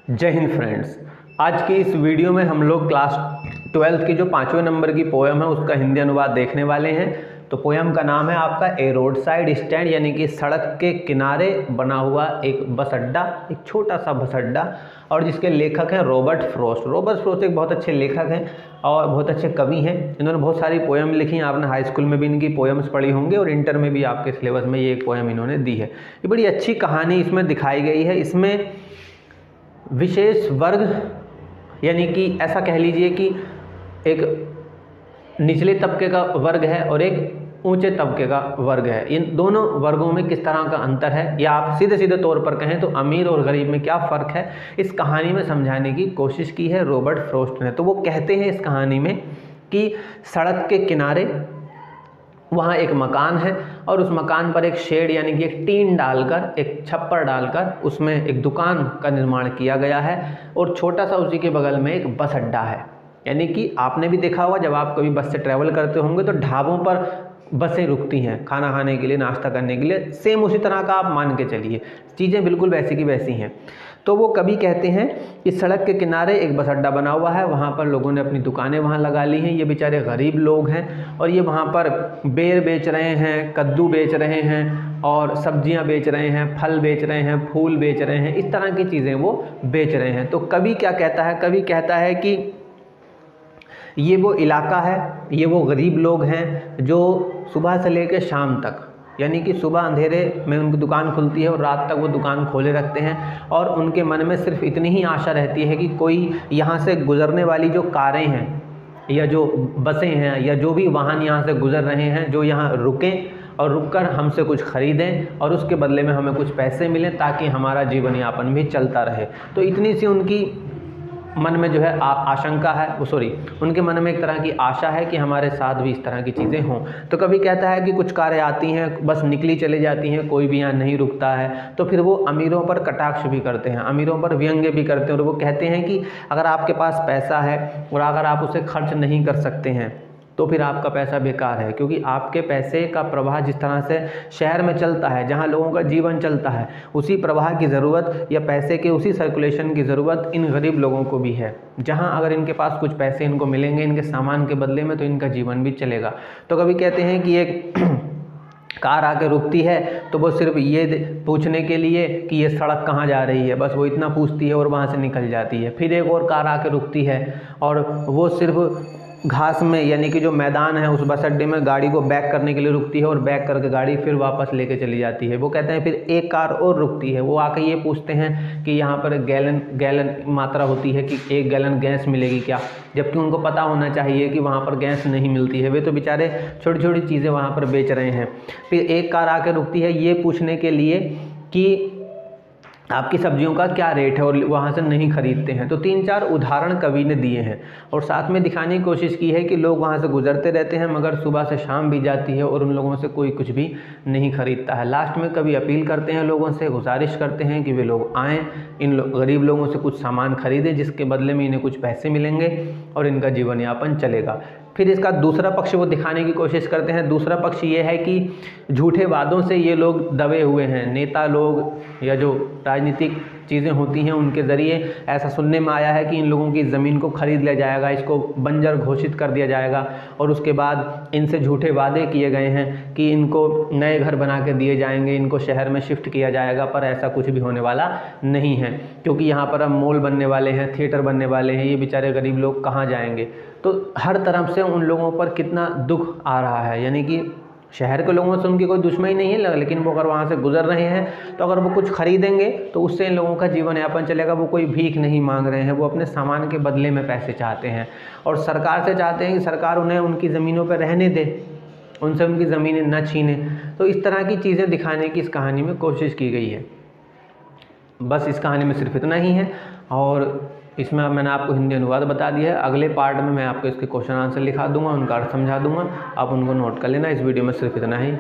जय हिंद फ्रेंड्स। आज की इस वीडियो में हम लोग क्लास 12th की जो 5वें नंबर की पोएम है उसका हिंदी अनुवाद देखने वाले हैं। तो पोएम का नाम है आपका ए रोड साइड स्टैंड, यानी कि सड़क के किनारे बना हुआ एक बस अड्डा, एक छोटा सा बस अड्डा, और जिसके लेखक हैं रॉबर्ट फ्रॉस्ट। रॉबर्ट फ्रॉस्ट एक बहुत अच्छे लेखक हैं और बहुत अच्छे कवि हैं। इन्होंने बहुत सारी पोएम लिखी हैं। आपने हाई स्कूल में भी इनकी पोएम्स पढ़ी होंगी और इंटर में भी आपके सिलेबस में ये एक पोएम इन्होंने दी है। ये बड़ी अच्छी कहानी इसमें दिखाई गई है। इसमें विशेष वर्ग, यानी कि ऐसा कह लीजिए कि एक निचले तबके का वर्ग है और एक ऊंचे तबके का वर्ग है। इन दोनों वर्गों में किस तरह का अंतर है, या आप सीधे सीधे तौर पर कहें तो अमीर और गरीब में क्या फ़र्क है, इस कहानी में समझाने की कोशिश की है रॉबर्ट फ्रॉस्ट ने। तो वो कहते हैं इस कहानी में कि सड़क के किनारे वहाँ एक मकान है और उस मकान पर एक शेड, यानी कि एक टीन डालकर, एक छप्पर डालकर उसमें एक दुकान का निर्माण किया गया है और छोटा सा उसी के बगल में एक बस अड्डा है। यानी कि आपने भी देखा होगा, जब आप कभी बस से ट्रैवल करते होंगे तो ढाबों पर बसें रुकती हैं खाना खाने के लिए, नाश्ता करने के लिए। सेम उसी तरह का आप मान के चलिए, चीज़ें बिल्कुल वैसी की वैसी हैं। तो वो कवि कहते हैं कि सड़क के किनारे एक बस अड्डा बना हुआ है, वहाँ पर लोगों ने अपनी दुकानें वहाँ लगा ली हैं। ये बेचारे गरीब लोग हैं और ये वहाँ पर बेर बेच रहे हैं, कद्दू बेच रहे हैं और सब्जियाँ बेच रहे हैं, फल बेच रहे हैं, फूल बेच रहे हैं, इस तरह की चीज़ें वो बेच रहे हैं। तो कवि क्या कहता है? कवि कहता है कि ये वो इलाका है, ये वो गरीब लोग हैं जो सुबह से लेकर शाम तक, यानी कि सुबह अंधेरे में उनकी दुकान खुलती है और रात तक वो दुकान खोले रखते हैं, और उनके मन में सिर्फ इतनी ही आशा रहती है कि कोई यहाँ से गुजरने वाली जो कारें हैं या जो बसें हैं या जो भी वाहन यहाँ से गुजर रहे हैं, जो यहाँ रुकें और रुककर हमसे कुछ ख़रीदें और उसके बदले में हमें कुछ पैसे मिलें ताकि हमारा जीवन यापन भी चलता रहे। तो इतनी सी उनकी मन में जो है आशंका है, उनके मन में एक तरह की आशा है कि हमारे साथ भी इस तरह की चीज़ें हों। तो कभी कहता है कि कुछ कारें आती हैं, बस निकली चली जाती हैं, कोई भी यहाँ नहीं रुकता है। तो फिर वो अमीरों पर कटाक्ष भी करते हैं, अमीरों पर व्यंग्य भी करते हैं और वो कहते हैं कि अगर आपके पास पैसा है और अगर आप उसे खर्च नहीं कर सकते हैं तो फिर आपका पैसा बेकार है, क्योंकि आपके पैसे का प्रवाह जिस तरह से शहर में चलता है, जहां लोगों का जीवन चलता है, उसी प्रवाह की ज़रूरत या पैसे के उसी सर्कुलेशन की ज़रूरत इन गरीब लोगों को भी है। जहां अगर इनके पास कुछ पैसे इनको मिलेंगे इनके सामान के बदले में, तो इनका जीवन भी चलेगा। तो कभी कहते हैं कि एक कार आके रुकती है तो वो सिर्फ ये पूछने के लिए कि ये सड़क कहाँ जा रही है, बस वो इतना पूछती है और वहाँ से निकल जाती है। फिर एक और कार आके रुकती है और वो सिर्फ घास में, यानी कि जो मैदान है उस बस अड्डे में गाड़ी को बैक करने के लिए रुकती है और बैक करके गाड़ी फिर वापस लेके चली जाती है। वो कहते हैं फिर एक कार और रुकती है, वो आके ये पूछते हैं कि यहाँ पर गैलन मात्रा होती है कि 1 गैलन गैस मिलेगी क्या, जबकि उनको पता होना चाहिए कि वहाँ पर गैस नहीं मिलती है। वे तो बेचारे छोटी छोटी चीज़ें वहाँ पर बेच रहे हैं। फिर एक कार आके रुकती है ये पूछने के लिए कि आपकी सब्जियों का क्या रेट है, और वहाँ से नहीं खरीदते हैं। तो 3-4 उदाहरण कवि ने दिए हैं और साथ में दिखाने की कोशिश की है कि लोग वहाँ से गुजरते रहते हैं मगर सुबह से शाम भी जाती है और उन लोगों से कोई कुछ भी नहीं खरीदता है। लास्ट में कवि अपील करते हैं लोगों से, गुजारिश करते हैं कि वे लोग आएँ, इन गरीब लोगों से कुछ सामान खरीदें जिसके बदले में इन्हें कुछ पैसे मिलेंगे और इनका जीवन यापन चलेगा। फिर इसका दूसरा पक्ष वो दिखाने की कोशिश करते हैं। दूसरा पक्ष ये है कि झूठे वादों से ये लोग दबे हुए हैं। नेता लोग या जो राजनीतिक चीज़ें होती हैं उनके ज़रिए ऐसा सुनने में आया है कि इन लोगों की ज़मीन को खरीद लिया जाएगा, इसको बंजर घोषित कर दिया जाएगा और उसके बाद इनसे झूठे वादे किए गए हैं कि इनको नए घर बना के दिए जाएंगे, इनको शहर में शिफ्ट किया जाएगा। पर ऐसा कुछ भी होने वाला नहीं है, क्योंकि यहाँ पर अब मॉल बनने वाले हैं, थिएटर बनने वाले हैं, ये बेचारे गरीब लोग कहाँ जाएंगे। तो हर तरफ से उन लोगों पर कितना दुख आ रहा है, यानी कि शहर के लोगों से उनकी कोई दुश्मनी नहीं है, लेकिन वो अगर वहाँ से गुजर रहे हैं तो अगर वो कुछ खरीदेंगे तो उससे इन लोगों का जीवन यापन चलेगा। वो कोई भीख नहीं मांग रहे हैं, वो अपने सामान के बदले में पैसे चाहते हैं और सरकार से चाहते हैं कि सरकार उन्हें उनकी ज़मीनों पर रहने दे, उनसे उनकी ज़मीनें न छीने। तो इस तरह की चीज़ें दिखाने की इस कहानी में कोशिश की गई है। बस इस कहानी में सिर्फ इतना ही है और इसमें मैंने आपको हिंदी अनुवाद बता दिया है। अगले पार्ट में मैं आपको इसके क्वेश्चन आंसर लिखा दूंगा, उनका अर्थ समझा दूंगा, आप उनको नोट कर लेना। इस वीडियो में सिर्फ इतना ही।